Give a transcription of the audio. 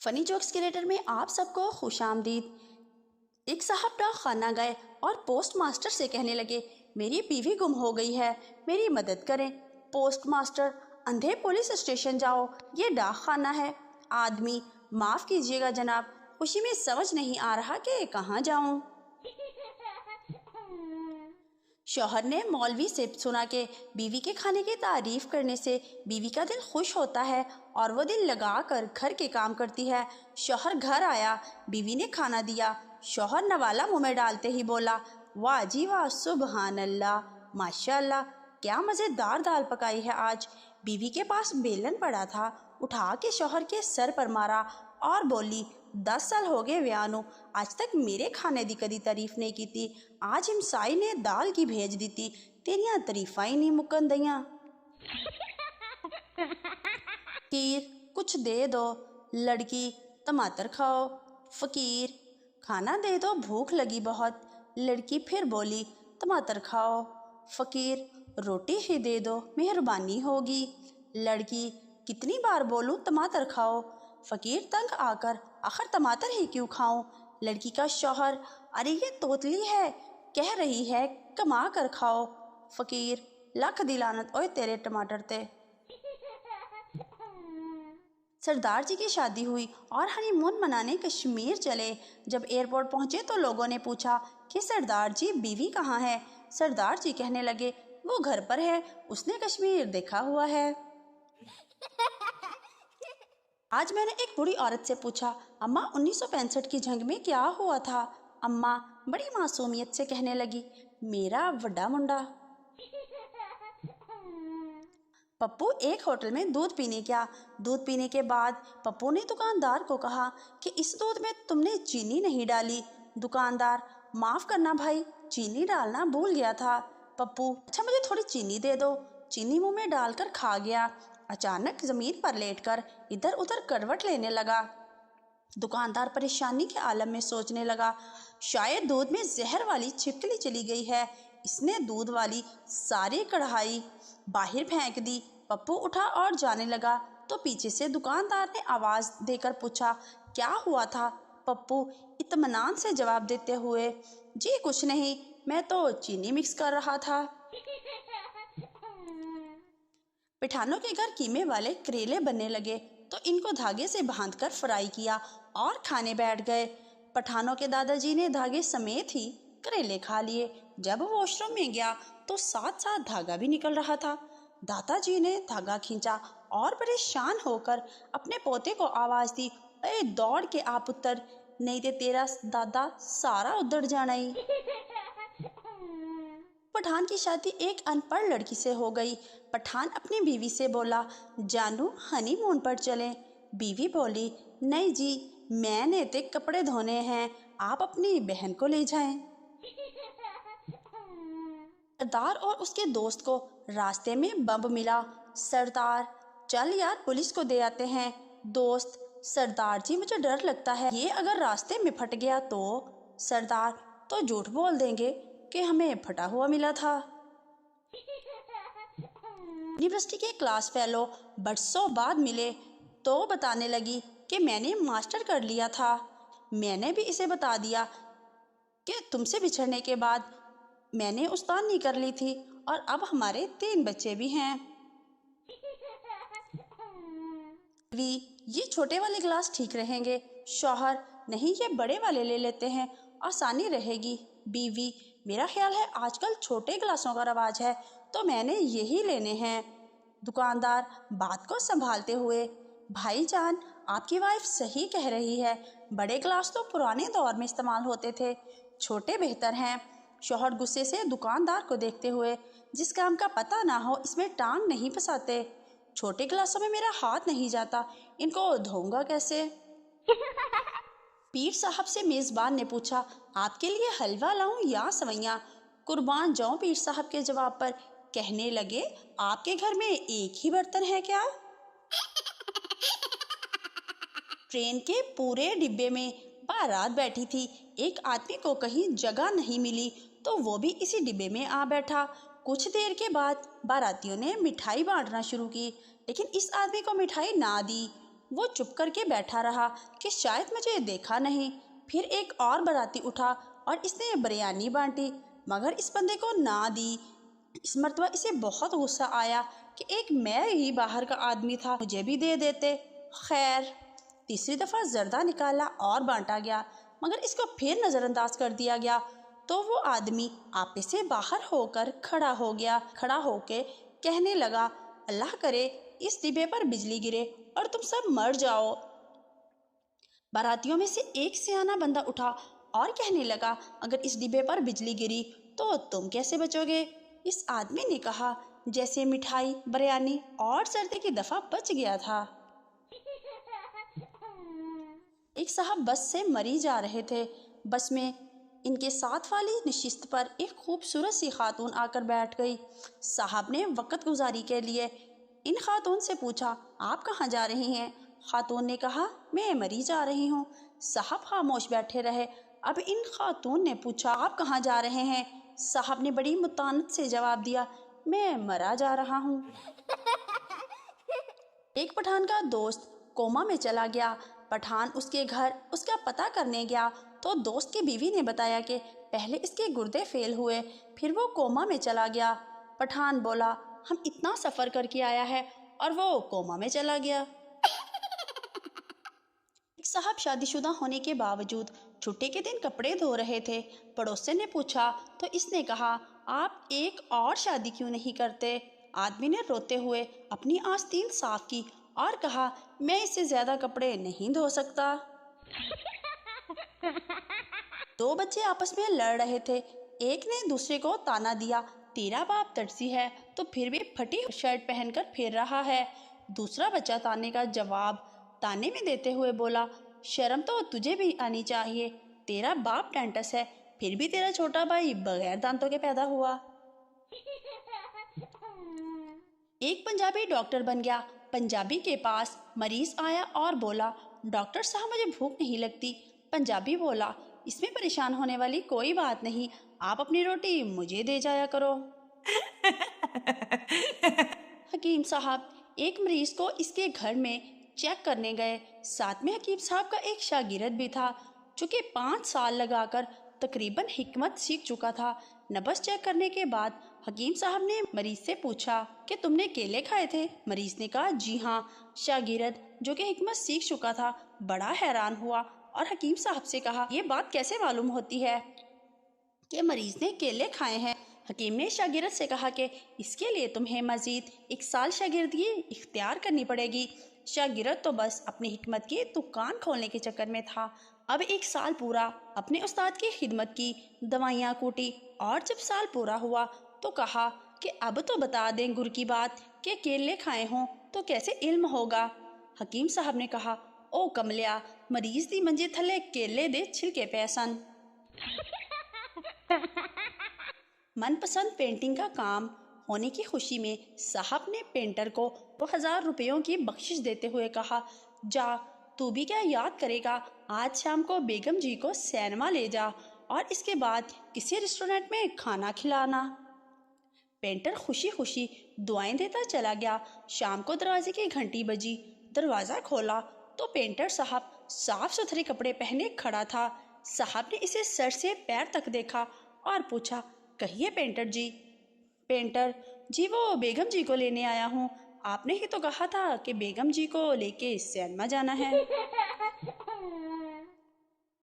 Funny jokes creator में आप सबको खुश आमदीद। एक साहब डाक खाना गए और पोस्ट मास्टर से कहने लगे, मेरी बीवी गुम हो गई है, मेरी मदद करें। पोस्ट मास्टर, अंधे पुलिस स्टेशन जाओ, ये डाक खाना है। आदमी, माफ़ कीजिएगा जनाब, खुशी में समझ नहीं आ रहा कि कहाँ जाऊँ। शौहर ने मौलवी से सुना कि बीवी के खाने की तारीफ करने से बीवी का दिल खुश होता है और वो दिल लगा कर घर के काम करती है। शौहर घर आया, बीवी ने खाना दिया। शौहर नवाला मुंह में डालते ही बोला, वाह जी वाह, सुबहान अल्लाह, माशाअल्लाह, क्या मज़ेदार दाल पकाई है आज। बीवी के पास बेलन पड़ा था, उठा के शौहर के सर पर मारा और बोली, 10 साल हो गए विआह नूं, आज तक मेरे खाने दी कदी तारीफ नहीं की थी। आज हिमसाई ने दाल की भेज दी थी, तेरियां तारीफां ही नहीं मुकन दियां। फकीर, कुछ दे दो। लड़की, टमाटर खाओ। फकीर, खाना दे दो, भूख लगी बहुत। लड़की फिर बोली, टमाटर खाओ। फकीर, रोटी ही दे दो, मेहरबानी होगी। लड़की, कितनी बार बोलूं टमाटर खाओ। फकीर तंग आकर, आखिर टमाटर ही क्यों खाऊं। लड़की का शौहर, अरे ये तोतली है, कह रही है कमा कर खाओ। फकीर, लख दी लानत ओए तेरे टमाटर ते। सरदार जी की शादी हुई और हनीमून मनाने कश्मीर चले। जब एयरपोर्ट पहुंचे तो लोगों ने पूछा कि सरदार जी बीवी कहाँ है। सरदार जी कहने लगे, वो घर पर है, उसने कश्मीर देखा हुआ है। आज मैंने एक बूढ़ी औरत से पूछा, अम्मा 1965 की जंग में क्या हुआ था। अम्मा बड़ी मासूमियत से कहने लगी, मेरा वड्डा मुंडा। पप्पू एक होटल में दूध पीने गया। दूध पीने के बाद पप्पू ने दुकानदार को कहा कि इस दूध में तुमने चीनी नहीं डाली। दुकानदार, माफ़ करना भाई, चीनी डालना भूल गया था। पप्पू, अच्छा मुझे थोड़ी चीनी दे दो। चीनी मुंह में डालकर खा गया। अचानक ज़मीन पर लेटकर इधर उधर करवट लेने लगा। दुकानदार परेशानी के आलम में सोचने लगा, शायद दूध में जहर वाली छिपकली चली गई है। इसने दूध वाली सारी कढ़ाई बाहर फेंक दी। पप्पू उठा और जाने लगा तो पीछे से दुकानदार ने आवाज़ देकर पूछा, क्या हुआ था। पप्पू इत्मीनान से जवाब देते हुए, जी कुछ नहीं, मैं तो चीनी मिक्स कर रहा था। पठानों के घर कीमे वाले करेले बनने लगे तो इनको धागे से बांधकर फ्राई किया और खाने बैठ गए। पठानों के दादाजी ने धागे समेत ही करेले खा लिए। जब वॉशरूम में गया तो साथ साथ धागा भी निकल रहा था। दादाजी ने धागा खींचा और परेशान होकर अपने पोते को आवाज़ दी, अरे दौड़ के आ पुत्र, नहीं तो तेरा दादा सारा उधड़ जाना ही। पठान की शादी एक अनपढ़ लड़की से हो गई। पठान अपनी बीवी से बोला, जानू हनीमून पर चलें। बीवी बोली, नहीं जी, मैंने तो कपड़े धोने हैं, आप अपनी बहन को ले जाएं। सरदार और उसके दोस्त को रास्ते में बम मिला। सरदार, चल यार पुलिस को दे आते हैं। दोस्त, सरदार जी मुझे डर लगता है, ये अगर रास्ते में फट गया तो। सरदार, तो झूठ बोल देंगे कि हमें फटा हुआ मिला था। यूनिवर्सिटी के क्लास फेलो बरसों बाद मिले तो बताने लगी कि मैंने मास्टर कर लिया था। मैंने भी इसे बता दिया कि तुमसे बिछड़ने के बाद मैंने उस्तानी कर ली थी और अब हमारे 3 बच्चे भी हैं। ये छोटे वाले गिलास ठीक रहेंगे। शौहर, नहीं ये बड़े वाले ले लेते हैं, आसानी रहेगी। बीवी, मेरा ख्याल है आजकल छोटे गिलासों का रवाज है तो मैंने यही लेने हैं। दुकानदार बात को संभालते हुए, भाईजान आपकी वाइफ सही कह रही है, बड़े गिलास तो पुराने दौर में इस्तेमाल होते थे, छोटे बेहतर हैं। शौहर गुस्से से दुकानदार को देखते हुए, जिस काम का पता ना हो इसमें टांग नहीं फंसाते। छोटे गिलासों में मेरा हाथ नहीं जाता, इनको धोऊंगा कैसे। पीर साहब से मेज़बान ने पूछा, आपके लिए हलवा लाऊं या सवैयां। कुर्बान जाऊं पीर साहब के जवाब पर। कहने लगे, आपके घर में एक ही बर्तन है क्या। ट्रेन के पूरे डिब्बे में बारात बैठी थी। एक आदमी को कहीं जगह नहीं मिली तो वो भी इसी डिब्बे में आ बैठा। कुछ देर के बाद बारातियों ने मिठाई बांटना शुरू की, लेकिन इस आदमी को मिठाई ना दी। وہ چپ کر کے بیٹھا رہا کہ شاید مجھے دیکھا نہیں۔ پھر ایک اور باراتی اٹھا اور اس نے بریانی بانٹی، مگر اس بندے کو نہ دی۔ اس مرتبہ اسے بہت غصہ آیا کہ ایک میں ہی باہر کا آدمی تھا، مجھے بھی دے دیتے۔ خیر، تیسری دفعہ زردہ نکالا اور بانٹا گیا، مگر اس کو پھر نظر انداز کر دیا گیا تو وہ آدمی آپے سے باہر ہو کر کھڑا ہو کے کہنے لگا، اللہ کرے اس ڈبے پر بجلی گرے اور تم سب مر جاؤ۔ باراتیوں میں سے ایک سیانہ بندہ اٹھا اور کہنے لگا، اگر اس ڈبے پر بجلی گری تو تم کیسے بچو گے؟ اس آدمی نے کہا، جیسے مٹھائی، بریانی اور سردے کی دفعہ بچ گیا تھا۔ ایک صاحب بس سے مری جا رہے تھے۔ بس میں ان کے ساتھ والی نشست پر ایک خوبصورت سی خاتون آ کر بیٹھ گئی۔ صاحب نے وقت گزاری کے لیے ان خاتون سے پوچھا، آپ کہاں جا رہی ہیں؟ خاتون نے کہا، میں مری جا رہی ہوں۔ صاحب خاموش بیٹھے رہے۔ اب ان خاتون نے پوچھا، آپ کہاں جا رہے ہیں؟ صاحب نے بڑی متانت سے جواب دیا، میں مرا جا رہا ہوں۔ ایک پٹھان کا دوست کوما میں چلا گیا۔ پٹھان اس کے گھر اس کا پتہ کرنے گیا تو دوست کی بیوی نے بتایا کہ پہلے اس کے گردے فیل ہوئے، پھر وہ کوما میں چلا گیا۔ پٹھان بولا، ہم اتنا سفر کر کے آیا ہے اور وہ کوما میں چلا گیا۔ ایک صاحب شادی شدہ ہونے کے باوجود چھٹے کے دن کپڑے دھو رہے تھے۔ پڑوسن نے پوچھا تو اس نے کہا، آپ ایک اور شادی کیوں نہیں کرتے؟ آدمی نے روتے ہوئے اپنی آستین صاف کی اور کہا، میں اس سے زیادہ کپڑے نہیں دھو سکتا۔ دو بچے آپس میں لڑ رہے تھے۔ ایک نے دوسرے کو تانا دیا، تیرا باپ درزی ہے تو پھر بھی پھٹی شرٹ پہن کر پھر رہا ہے۔ دوسرا بچہ تانے کا جواب تانے میں دیتے ہوئے بولا، شرم تو تجھے بھی آنی چاہیے، تیرا باپ ڈینٹس ہے، پھر بھی تیرا چھوٹا بھائی بغیر دانتوں کے پیدا ہوا۔ ایک پنجابی ڈاکٹر بن گیا۔ پنجابی کے پاس مریض آیا اور بولا، ڈاکٹر صاحب مجھے بھوک نہیں لگتی۔ پنجابی بولا، اس میں پریشان ہونے والی کوئی بات نہیں، آپ اپنی روٹی مجھے دے جایا کرو۔ حکیم صاحب ایک مریض کو اس کے گھر میں چیک کرنے گئے۔ ساتھ میں حکیم صاحب کا ایک شاگرد بھی تھا، چونکہ 5 سال لگا کر تقریباً حکمت سیکھ چکا تھا۔ نبض چیک کرنے کے بعد حکیم صاحب نے مریض سے پوچھا کہ تم نے کیلے کھائے تھے؟ مریض نے کہا، جی ہاں۔ شاگرد جو کہ حکمت سیکھ چکا تھا بڑا حیران ہوا اور حکیم صاحب سے کہا، یہ بات کیسے معلوم ہوتی ہے کہ مریض نے کیلے کھائے ہیں؟ حکیم نے شاگرد سے کہا کہ اس کے لیے تمہیں مزید 1 سال شاگردگی اختیار کرنی پڑے گی۔ شاگرد تو بس اپنی حکمت کی دکان کھولنے کے چکر میں تھا۔ اب 1 سال پورا اپنے استاد کی خدمت کی، دوائیاں کوٹی، اور جب سال پورا ہوا تو کہا کہ اب تو بتا دیں گر کی بات کہ کیلے کھائے ہوں تو کیسے علم ہوگا؟ حکیم صاحب نے کہا، او کملیا، مریض دی منجے تھلے کیلے دے چھلکے پیسن۔ من پسند پینٹنگ کا کام ہونے کی خوشی میں صاحب نے پینٹر کو 2000 روپیوں کی بخشش دیتے ہوئے کہا، جا تو بھی کیا یاد کرے گا، آج شام کو بیگم جی کو سینما لے جا اور اس کے بعد کسی ریسٹورنٹ میں کھانا کھلانا۔ پینٹر خوشی خوشی دعائیں دیتا چلا گیا۔ شام کو دروازے کی گھنٹی بجی۔ دروازہ کھولا تو پینٹر صاحب صاف ستھرے کپڑے پہنے کھڑا تھا۔ صاحب نے اسے سر سے پیر تک دیکھا اور پوچھا، کہیے پینٹر جی؟ پینٹر جی، وہ بیگم جی کو لینے آیا ہوں، آپ نے ہی تو کہا تھا کہ بیگم جی کو لے کے سینما جانا ہے۔